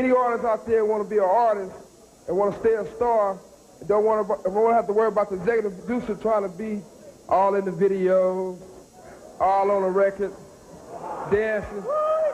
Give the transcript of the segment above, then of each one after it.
Any artists out there want to be an artist and want to stay a star and don't want to have to worry about the executive producer trying to be all in the videos, all on the record, dancing.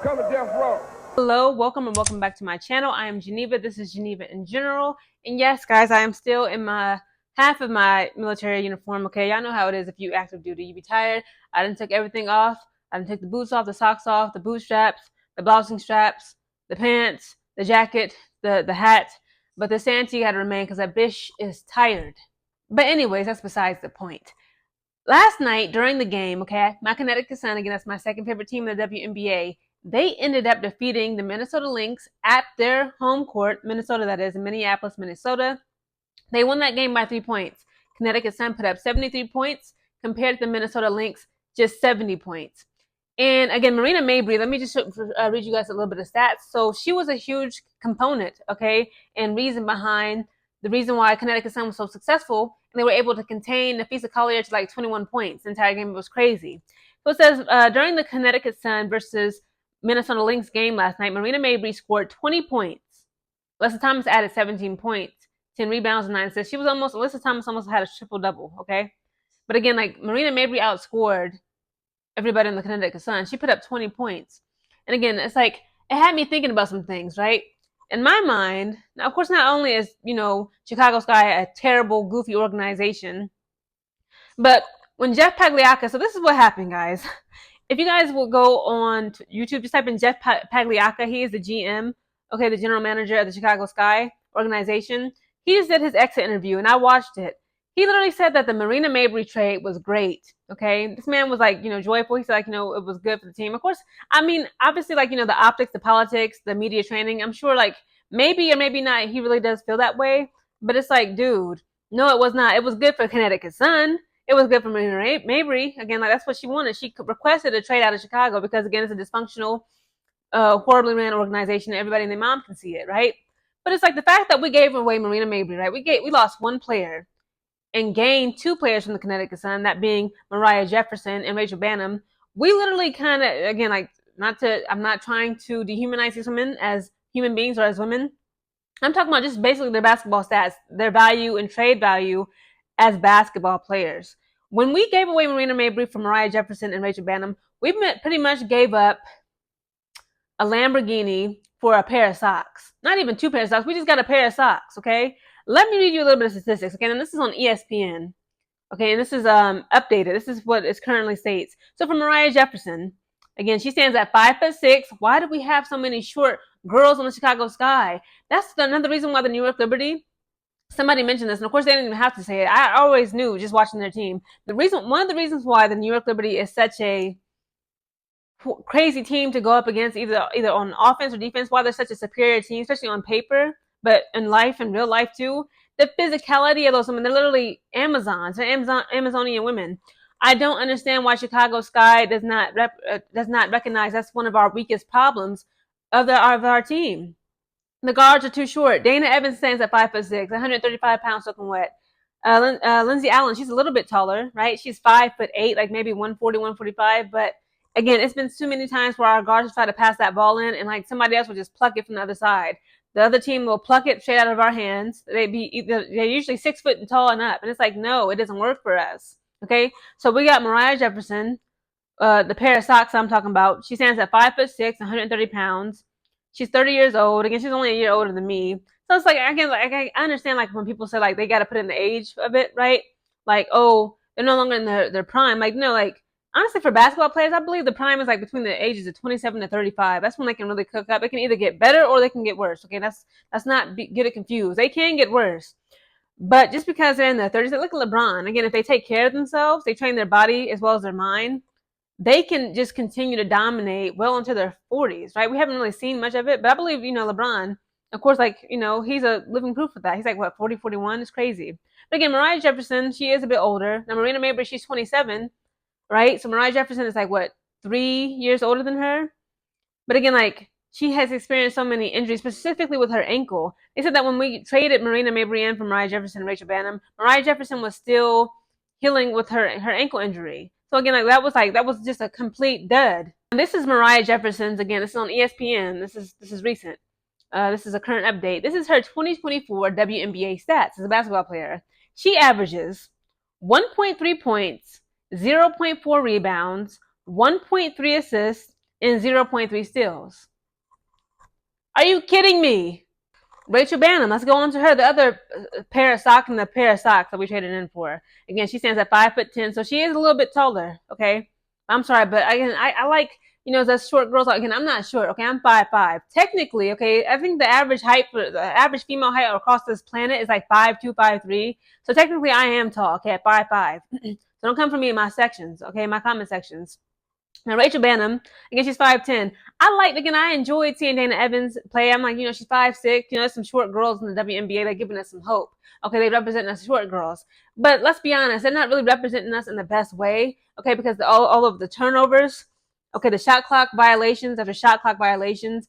Come to Death Row. Hello, welcome and welcome back to my channel. I am Geneva. This is Geneva in General. And yes, guys, I am still in my half of my military uniform. Okay, y'all know how it is if you active duty. You be tired. I done took everything off. I done took the boots off, the socks off, the boot straps, the blousing straps, the pants, the jacket, the hat. But the santee had to remain because that bitch is tired. But anyways, that's besides the point. Last night during the game, okay, my Connecticut Sun, again, that's my second favorite team in the WNBA, they ended up defeating the Minnesota Lynx at their home court, Minnesota that is, in Minneapolis, Minnesota. They won that game by 3 points. Connecticut Sun put up 73 points compared to the Minnesota Lynx, just 70 points. And again, Marina Mabrey, let me just read you guys a little bit of stats. So she was a huge component, okay, and reason behind the reason why Connecticut Sun was so successful, and they were able to contain Nafisa Collier to like 21 points. The entire game was crazy. So it says, during the Connecticut Sun versus Minnesota Lynx game last night, Marina Mabrey scored 20 points. Alyssa Thomas added 17 points, 10 rebounds, and 9 assists. Alyssa Thomas almost had a triple-double, okay? But again, like, Marina Mabrey outscored everybody in the Connecticut Sun. She put up 20 points. And again, it's like, it had me thinking about some things, right? In my mind, now, of course, not only is, Chicago Sky a terrible, goofy organization, but when Jeff Pagliacca, so this is what happened, guys. If you guys will go on to YouTube, just type in Jeff Pagliacca. He is the GM, okay, the general manager of the Chicago Sky organization. He just did his exit interview, and I watched it. He literally said that the Marina Mabrey trade was great, okay? This man was like, joyful. He said, like, it was good for the team. Of course, I mean, obviously, like, the optics, the politics, the media training, I'm sure, like, maybe or maybe not, he really does feel that way. But it's like, dude, no, it was not. It was good for Connecticut Sun. It was good for Marina Mabrey. Again, like, that's what she wanted. She requested a trade out of Chicago because, again, it's a dysfunctional, horribly ran organization. And everybody and their mom can see it, right? But it's like the fact that we gave away Marina Mabrey, right? We lost one player and gained 2 players from the Connecticut Sun, that being Mariah Jefferson and Rachel Bannum. We literally kind of, again, like, I'm not trying to dehumanize these women as human beings or as women. I'm talking about just basically their basketball stats, their value and trade value as basketball players. When we gave away Marina Mabrey for Mariah Jefferson and Rachel Bannum, we pretty much gave up a Lamborghini for a pair of socks. Not even 2 pairs of socks. We just got a pair of socks, okay? Let me read you a little bit of statistics, okay? And this is on ESPN, okay? And this is updated. This is what it currently states. So for Mariah Jefferson, again, she stands at 5'6". Why do we have so many short girls on the Chicago Sky? That's another reason why the New York Liberty, somebody mentioned this, and of course they didn't even have to say it. I always knew just watching their team. One of the reasons why the New York Liberty is such a crazy team to go up against, either on offense or defense, why they're such a superior team, especially on paper, but in life, in real life too, the physicality of those women, they're literally Amazons, they're Amazonian women. I don't understand why Chicago Sky does not recognize that's one of our weakest problems of our team. The guards are too short. Dana Evans stands at 5'6", 135 pounds soaking wet. Lindsay Allen, she's a little bit taller, right? She's 5'8", like maybe 140, 145, but again, it's been too many times where our guards try to pass that ball in, and like somebody else will just pluck it from the other side. The other team will pluck it straight out of our hands. They're usually 6 foot and tall and up, and it's like, no, it doesn't work for us. Okay, so we got Mariah Jefferson, the pair of socks I'm talking about. She stands at 5'6", 130 pounds. She's 30 years old. Again, she's only a year older than me. So it's like, again, like, I understand, like, when people say, like, they got to put in the age of it, right? Like, oh, they're no longer in their prime. Like, no, like, honestly, for basketball players, I believe the prime is like between the ages of 27 to 35. That's when they can really cook up. It can either get better or they can get worse. Okay, that's not get it confused. They can get worse, but just because they're in their 30s, look at LeBron. Again, if they take care of themselves, they train their body as well as their mind, they can just continue to dominate well into their 40s. Right? We haven't really seen much of it, but I believe LeBron. Of course, like, he's a living proof of that. He's like, what, 40, 41? It's crazy. But again, Mariah Jefferson, she is a bit older. Now, Marina Mabrey, she's 27. Right? So Mariah Jefferson is like, what, 3 years older than her? But again, like, she has experienced so many injuries, specifically with her ankle. They said that when we traded Marina Mabrey in for Mariah Jefferson and Rachel Bannum, Mariah Jefferson was still healing with her ankle injury. So again, like that was just a complete dud. And this is Mariah Jefferson's, again, this is on ESPN. This is recent. This is a current update. This is her 2024 WNBA stats as a basketball player. She averages 1.3 points, 0.4 rebounds, 1.3 assists, and 0.3 steals. Are you kidding me? Rachel Banham, let's go on to her. The other pair of socks and the pair of socks that we traded in for. Again, she stands at 5'10", so she is a little bit taller. Okay, I'm sorry, but again, I like, you know, the short girls. Again, I'm not short. Okay, I'm 5'5". Technically, okay, I think the average height for the average female height across this planet is like 5'2", 5'3". So technically, I am tall. Okay, at 5'5". So don't come for me in my sections. Okay, my comment sections. Now, Rachel Banham, again, she's 5'10". I enjoyed seeing Dana Evans play. I'm like, you know, she's 5'6". You know, there's some short girls in the WNBA. They're giving us some hope. Okay, they represent us short girls. But let's be honest, they're not really representing us in the best way. Okay, because all of the turnovers, okay, the shot clock violations after shot clock violations,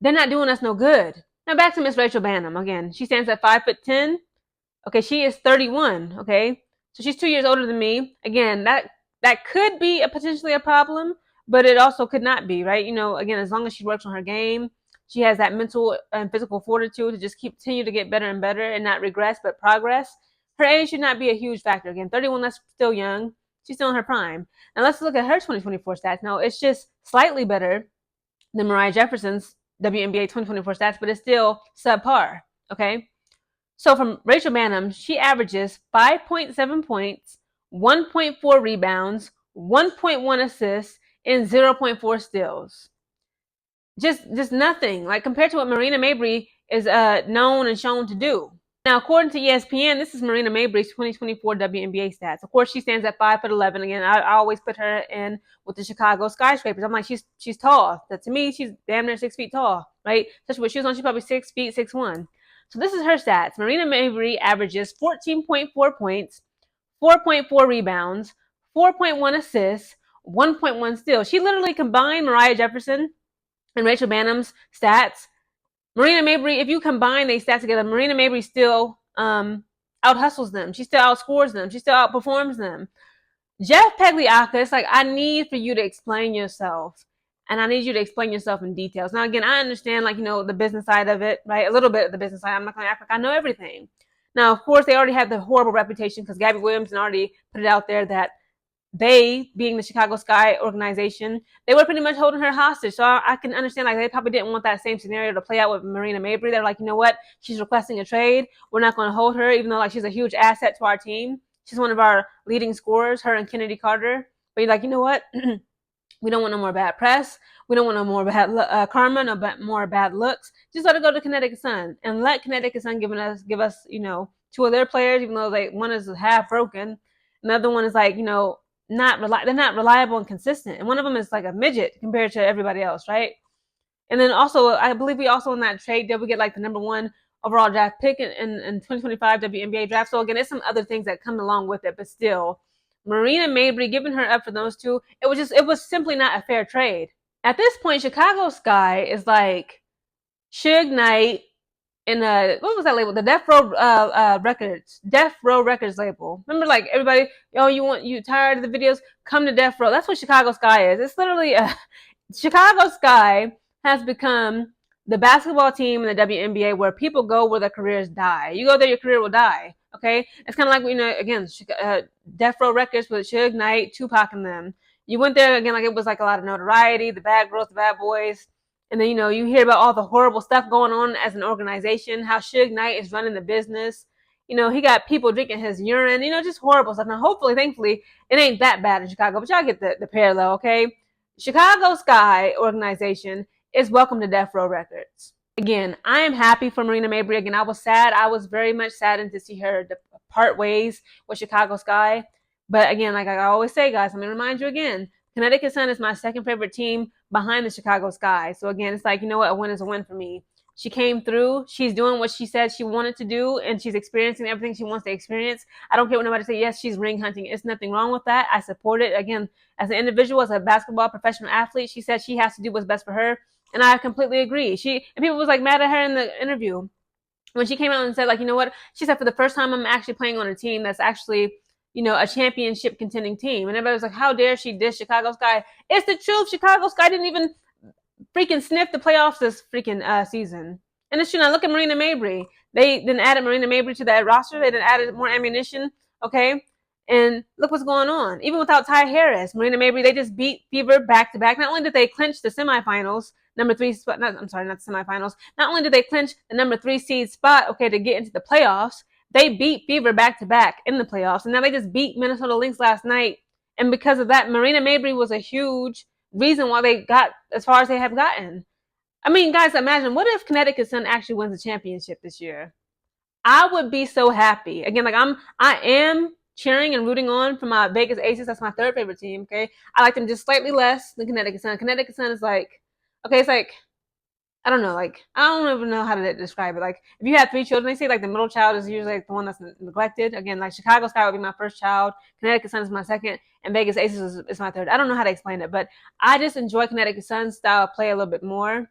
they're not doing us no good. Now, back to Miss Rachel Banham. Again, she stands at 5'10". Okay, she is 31. Okay, so she's 2 years older than me. Again, that could be potentially a problem, but it also could not be, right? You know, again, as long as she works on her game, she has that mental and physical fortitude to just continue to get better and better and not regress but progress. Her age should not be a huge factor. Again, 31, that's still young. She's still in her prime. Now let's look at her 2024 stats. Now it's just slightly better than Mariah Jefferson's WNBA 2024 stats, but it's still subpar. Okay. So from Rachel Banham, she averages 5.7 points, 1.4 rebounds, 1.1 assists, and 0.4 steals. Just nothing. Like compared to what Marina Mabrey is known and shown to do. Now, according to ESPN, this is Marina Mabrey's 2024 WNBA stats. Of course, she stands at 5'11". Again, I always put her in with the Chicago skyscrapers. I'm like, she's tall. That to me, she's damn near 6 feet tall, right? Especially with shoes on, she's probably 6 feet, 6'1". So this is her stats. Marina Mabrey averages 14.4 points, 4.4 rebounds, 4.1 assists, 1.1 steals. She literally combined Mariah Jefferson and Rachel Banham's stats. Marina Mabrey, if you combine these stats together, Marina Mabrey still out-hustles them. She still outscores them. She still outperforms them. Jeff Pagliacca, it's like, I need for you to explain yourself. And I need you to explain yourself in details. Now, again, I understand, like, you know, the business side of it, right? A little bit of the business side. I'm not going to act like I know everything. Now, of course, they already have the horrible reputation because Gabby Williamson already put it out there that they, being the Chicago Sky organization, they were pretty much holding her hostage. So I can understand, like, they probably didn't want that same scenario to play out with Marina Mabrey. They're like, you know what? She's requesting a trade. We're not going to hold her, even though, like, she's a huge asset to our team. She's one of our leading scorers, her and Kennedy Carter. But you're like, you know what? We don't want no more bad press. We don't want no more bad karma, no more bad looks. Just let it go to Connecticut Sun and let Connecticut Sun give us, you know, 2 of their players, even though one is half broken. Another one is like, you know, they're not reliable and consistent. And one of them is like a midget compared to everybody else, right? And then also, I believe we also in that trade did we get like the number 1 overall draft pick in 2025 WNBA draft. So again, there's some other things that come along with it, but still, Marina Mabrey, giving her up for those 2, it was simply not a fair trade. At this point, Chicago Sky is like Suge Knight in what was that label? The Death Row Records label. Remember, like, everybody, you tired of the videos? Come to Death Row. That's what Chicago Sky is. It's literally Chicago Sky has become the basketball team in the WNBA where people go where their careers die. You go there, your career will die. Okay, it's kind of like, you know, again, Death Row Records with Suge Knight, Tupac, and them. You went there again, like it was like a lot of notoriety, the bad girls, the bad boys, and then, you know, you hear about all the horrible stuff going on as an organization, how Suge Knight is running the business. You know, he got people drinking his urine, you know, just horrible stuff. Now, hopefully, thankfully, it ain't that bad in Chicago, but y'all get the parallel, okay? Chicago Sky organization is welcome to Death Row Records. Again, I am happy for Marina Mabrey. Again, I was sad. I was very much saddened to see her part ways with Chicago Sky. But again, like I always say, guys, I'm going to remind you again, Connecticut Sun is my second favorite team behind the Chicago Sky. So again, it's like, you know what? A win is a win for me. She came through. She's doing what she said she wanted to do, and she's experiencing everything she wants to experience. I don't care what nobody say. Yes, she's ring hunting. It's nothing wrong with that. I support it. Again, as an individual, as a basketball professional athlete, she said she has to do what's best for her. And I completely agree. And people was like mad at her in the interview when she came out and said, like, you know what? She said, for the first time, I'm actually playing on a team that's actually, you know, a championship contending team. And everybody was like, how dare she diss Chicago Sky? It's the truth. Chicago Sky didn't even freaking sniff the playoffs this freaking season. And it's true. Now look at Marina Mabrey. They then added Marina Mabrey to that roster. They then added more ammunition. Okay. And look what's going on. Even without Ty Harris, Marina Mabrey, they just beat Fever back to back. Not only did they clinch the semifinals, number 3 spot, I'm sorry, not the semifinals. Not only did they clinch the number 3 seed spot, okay, to get into the playoffs, they beat Fever back to back in the playoffs. And now they just beat Minnesota Lynx last night. And because of that, Marina Mabrey was a huge reason why they got as far as they have gotten. I mean, guys, imagine what if Connecticut Sun actually wins the championship this year? I would be so happy. Again, like I am cheering and rooting on for my Vegas Aces. That's my third favorite team. Okay, I like them just slightly less than Connecticut Sun. Connecticut Sun is like, okay, it's like I don't know, like I don't even know how to describe it. Like if you have 3 children, they say like the middle child is usually like the one that's neglected. Again, like Chicago Sky would be my first child, Connecticut Sun is my second, and Vegas Aces is my third. I don't know how to explain it, but I just enjoy Connecticut Sun's style of play a little bit more.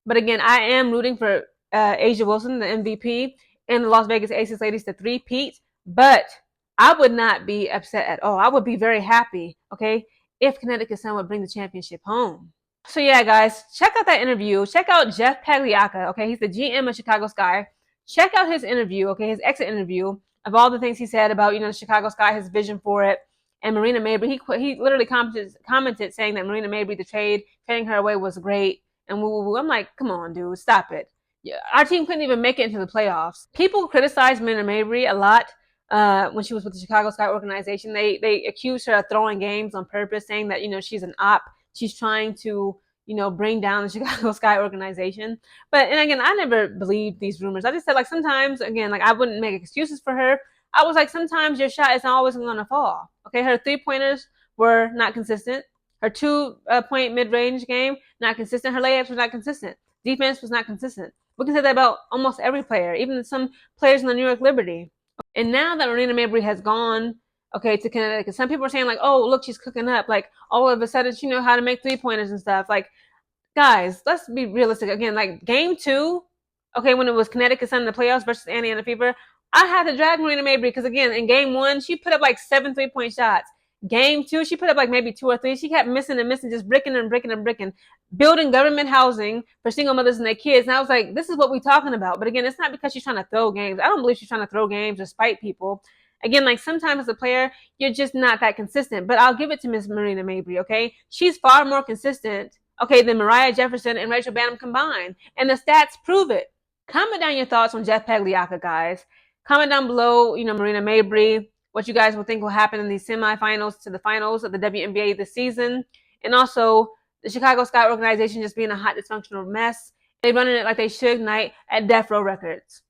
But again, I am rooting for Asia Wilson, the MVP, and the Las Vegas Aces ladies to three-peat. But I would not be upset at all. I would be very happy, okay, if Connecticut Sun would bring the championship home. So yeah, guys, check out that interview. Check out Jeff Pagliacca, okay? He's the GM of Chicago Sky. Check out his interview, okay, his exit interview of all the things he said about, the Chicago Sky, his vision for it. And Marina Mabrey, he literally commented saying that Marina Mabrey, trading her away was great. And I'm like, come on, dude, stop it. Yeah, our team couldn't even make it into the playoffs. People criticized Marina Mabrey a lot when she was with the Chicago Sky organization. They accused her of throwing games on purpose, saying that she's an op. She's trying to bring down the Chicago Sky organization. And again, I never believed these rumors. I just said like sometimes again like I wouldn't make excuses for her. I was like sometimes your shot isn't always going to fall. Okay, her 3-pointers were not consistent. Her 2-point mid-range game, not consistent. Her layups were not consistent. Defense was not consistent. We can say that about almost every player, even some players in the New York Liberty. And now that Marina Mabrey has gone, okay, to Connecticut, some people are saying like, oh, look, she's cooking up. Like all of a sudden, she knows how to make 3-pointers and stuff. Like, guys, let's be realistic. Again, like game 2, okay, when it was Connecticut Sun in the playoffs versus Indiana Fever, I had to drag Marina Mabrey because again, in game 1, she put up like 7 3-point shots. Game 2, she put up like maybe 2 or 3. She kept missing and missing, just bricking and bricking and bricking, building government housing for single mothers and their kids. And I was like, this is what we're talking about. But again, it's not because she's trying to throw games. I don't believe she's trying to throw games or spite people. Again, like sometimes as a player, you're just not that consistent. But I'll give it to Miss Marina Mabrey, okay? She's far more consistent, okay, than Mariah Jefferson and Rachel Banham combined. And the stats prove it. Comment down your thoughts on Jeff Pagliacca, guys. Comment down below, Marina Mabrey, what you guys will think will happen in these semifinals to the finals of the WNBA this season. And also, the Chicago Sky organization just being a hot, dysfunctional mess. They're running it like they should tonight at Death Row Records.